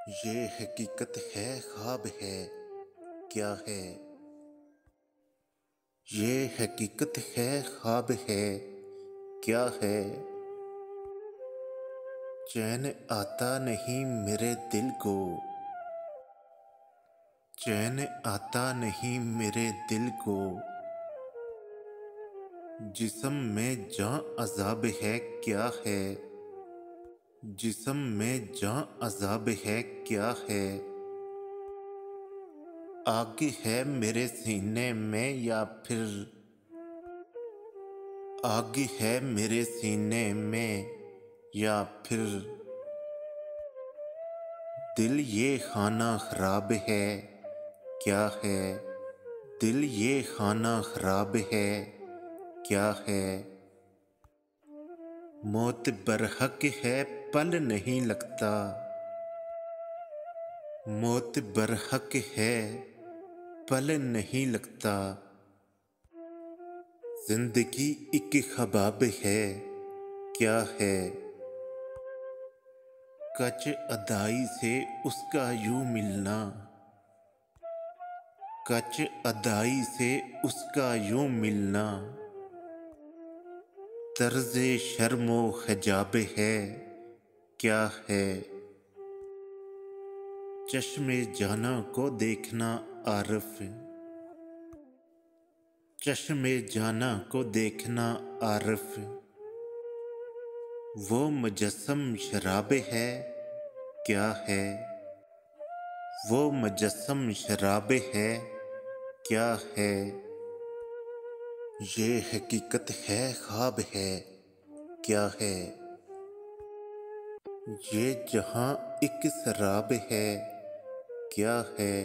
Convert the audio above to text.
ये हकीकत है ख्वाब है क्या है। ये हकीकत है ख्वाब है क्या है। चैन आता नहीं मेरे दिल को, चैन आता नहीं मेरे दिल को। जिस्म में जां अज़ाब है क्या है, जिस्म में जां अज़ाब है क्या है। आग है मेरे सीने में या फिर, आग है मेरे सीने में या फिर दिल ये खाना खराब है क्या है। दिल ये खाना खराब है क्या है। मौत बरहक है पल नहीं लगता, मौत बरहक है पल नहीं लगता। जिंदगी एक ख्वाब है क्या है। कच अदाई से उसका यूं मिलना, कच अदाई से उसका यूं मिलना। तर्ज़े शर्मो हिजाब है क्या है। चश्मे जाना को देखना आरफ, चश्मे जाना को देखना आरफ। वो मुजस्सम शराब है क्या है। वो मुजस्सम शराब है क्या है। ये हकीकत है ख्वाब है क्या है। ये जहां एक शराब है क्या है।